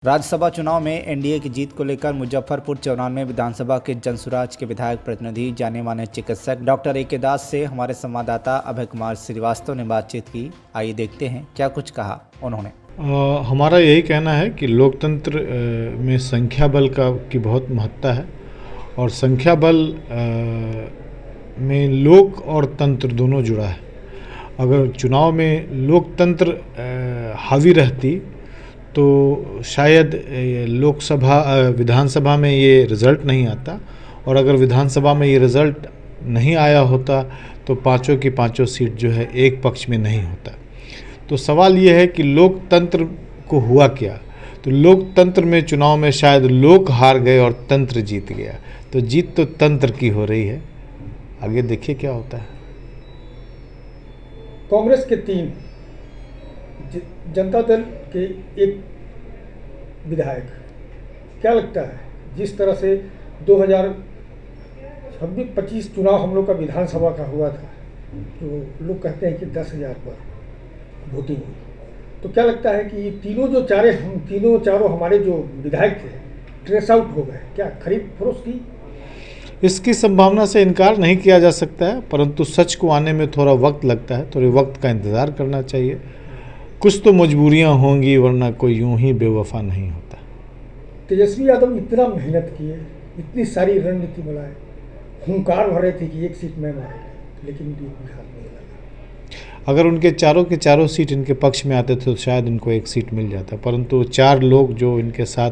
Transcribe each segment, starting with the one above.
राज्यसभा चुनाव में एनडीए की जीत को लेकर मुजफ्फरपुर 94 विधानसभा के जनसुराज के विधायक प्रतिनिधि जाने माने चिकित्सक डॉक्टर ए के दास से हमारे संवाददाता अभय कुमार श्रीवास्तव ने बातचीत की। आइए देखते हैं क्या कुछ कहा उन्होंने। हमारा यही कहना है कि लोकतंत्र में संख्या बल की बहुत महत्ता है और संख्या बल में लोक और तंत्र दोनों जुड़ा है। अगर चुनाव में लोकतंत्र हावी रहती तो शायद लोकसभा विधानसभा में ये रिज़ल्ट नहीं आता, और अगर विधानसभा में ये रिज़ल्ट नहीं आया होता तो पांचों की पांचों सीट जो है एक पक्ष में नहीं होता। तो सवाल ये है कि लोकतंत्र को हुआ क्या। तो लोकतंत्र में चुनाव में शायद लोग हार गए और तंत्र जीत गया। तो जीत तो तंत्र की हो रही है, आगे देखिए क्या होता है। कांग्रेस के 3, जनता दल के 1 विधायक, क्या लगता है जिस तरह से 2026-25 चुनाव हम लोग का विधानसभा का हुआ था, तो लोग कहते हैं कि 10,000 पर वोटिंग हुई, तो क्या लगता है कि तीनों चारों हमारे जो विधायक थे ट्रेस आउट हो गए, क्या खरीद फरोख्त की? इसकी संभावना से इनकार नहीं किया जा सकता है, परंतु सच को आने में थोड़ा वक्त लगता है, थोड़े वक्त का इंतज़ार करना चाहिए। कुछ तो मजबूरियां होंगी, वरना कोई यूं ही बेवफा नहीं होता। तेजस्वी यादव इतना मेहनत किए, इतनी सारी रणनीति बनाए, हुंकार भरे थे कि 1 सीट में मारेंगे, लेकिन उनकी कोई हाथ नहीं लगा। अगर उनके चारों के चारों सीट इनके पक्ष में आते थे तो शायद इनको 1 सीट मिल जाता, परंतु 4 लोग जो इनके साथ,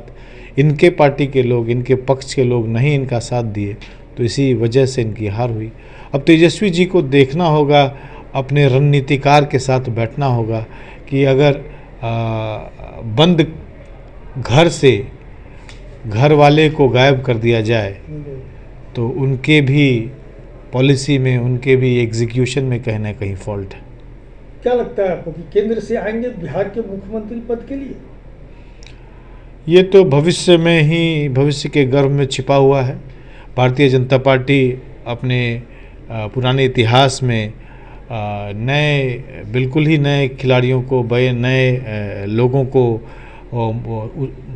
इनके पार्टी के लोग, इनके पक्ष के लोग नहीं इनका साथ दिए, तो इसी वजह से इनकी हार हुई। अब तेजस्वी जी को देखना होगा, अपने रणनीतिकार के साथ बैठना होगा कि अगर बंद घर से घर वाले को गायब कर दिया जाए तो उनके भी पॉलिसी में, उनके भी एग्जीक्यूशन में कहीं ना कहीं फॉल्ट है। क्या लगता है आपको कि केंद्र से आएंगे बिहार के मुख्यमंत्री पद के लिए? ये तो भविष्य में ही, भविष्य के गर्भ में छिपा हुआ है। भारतीय जनता पार्टी अपने पुराने इतिहास में बिल्कुल ही नए खिलाड़ियों को, नए लोगों को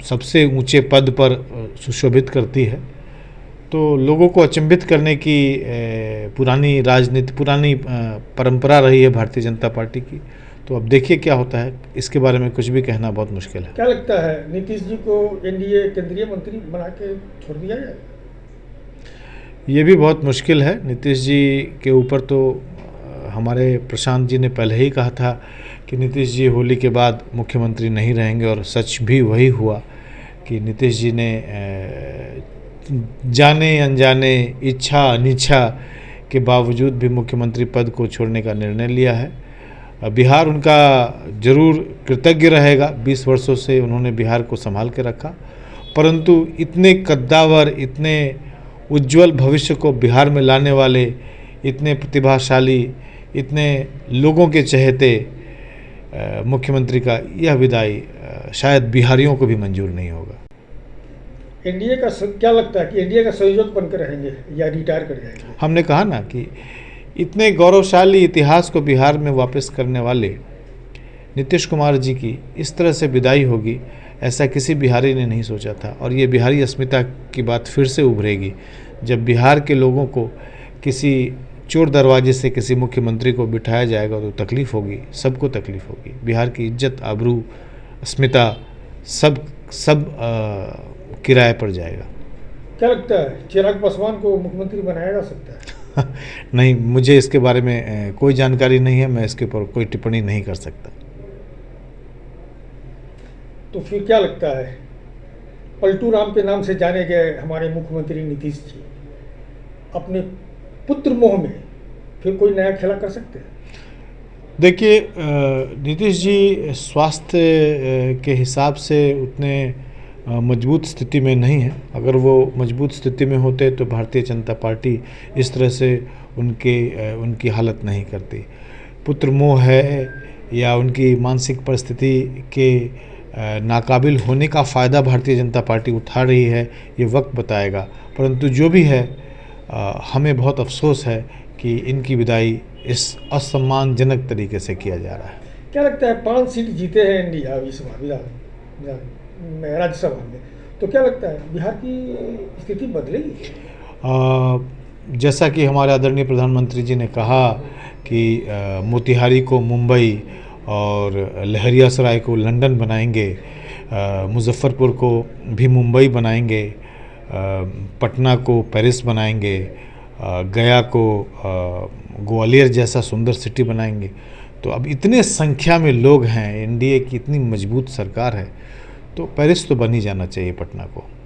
सबसे ऊंचे पद पर सुशोभित करती है। तो लोगों को अचंभित करने की पुरानी राजनीति, पुरानी परंपरा रही है भारतीय जनता पार्टी की। तो अब देखिए क्या होता है, इसके बारे में कुछ भी कहना बहुत मुश्किल है। क्या लगता है नीतीश जी को एनडीए केंद्रीय मंत्री बना के छोड़ दिया जाए? ये भी बहुत मुश्किल है। नीतीश जी के ऊपर तो हमारे प्रशांत जी ने पहले ही कहा था कि नीतीश जी होली के बाद मुख्यमंत्री नहीं रहेंगे, और सच भी वही हुआ कि नीतीश जी ने जाने अनजाने, इच्छा अनिच्छा के बावजूद भी मुख्यमंत्री पद को छोड़ने का निर्णय लिया है। बिहार उनका जरूर कृतज्ञ रहेगा, 20 वर्षों से उन्होंने बिहार को संभाल के रखा, परंतु इतने कद्दावर, इतने उज्जवल भविष्य को बिहार में लाने वाले, इतने प्रतिभाशाली, इतने लोगों के चहेते मुख्यमंत्री का यह विदाई शायद बिहारियों को भी मंजूर नहीं होगा। एनडीए का क्या लगता है कि एनडीए का संयोजक बनकर रहेंगे या रिटायर कर जाएंगे? हमने कहा ना कि इतने गौरवशाली इतिहास को बिहार में वापस करने वाले नीतीश कुमार जी की इस तरह से विदाई होगी, ऐसा किसी बिहारी ने नहीं सोचा था। और ये बिहारी अस्मिता की बात फिर से उभरेगी जब बिहार के लोगों को किसी चोर दरवाजे से किसी मुख्यमंत्री को बिठाया जाएगा, तो तकलीफ़ होगी, सबको तकलीफ़ होगी। बिहार की इज्जत, आबरू, अस्मिता सब किराए पर जाएगा। क्या लगता है चिराग पासवान को मुख्यमंत्री बनाया जा सकता है? नहीं, मुझे इसके बारे में कोई जानकारी नहीं है, मैं इसके ऊपर कोई टिप्पणी नहीं कर सकता। तो फिर क्या लगता है, पलटू राम के नाम से जाने गए हमारे मुख्यमंत्री नीतीश जी अपने पुत्र मोह में फिर कोई नया खेला कर सकते हैं? देखिए, नीतीश जी स्वास्थ्य के हिसाब से उतने मजबूत स्थिति में नहीं है। अगर वो मजबूत स्थिति में होते तो भारतीय जनता पार्टी इस तरह से उनकी हालत नहीं करती। पुत्र मोह है या उनकी मानसिक परिस्थिति के नाकाबिल होने का फ़ायदा भारतीय जनता पार्टी उठा रही है, ये वक्त बताएगा। परंतु जो भी है, हमें बहुत अफसोस है कि इनकी विदाई इस असम्मानजनक तरीके से किया जा रहा है। क्या लगता है 5 सीट जीते हैं इंडिया इस बार राज्यसभा में, तो क्या लगता है बिहार की स्थिति बदलेगी? जैसा कि हमारे आदरणीय प्रधानमंत्री जी ने कहा कि मोतिहारी को मुंबई और लहरियासराय को लंदन बनाएंगे, मुजफ्फरपुर को भी मुंबई बनाएंगे, पटना को पेरिस बनाएंगे, गया को ग्वालियर जैसा सुंदर सिटी बनाएंगे। तो अब इतने संख्या में लोग हैं, एनडीए की इतनी मजबूत सरकार है, तो पेरिस तो बन ही जाना चाहिए पटना को।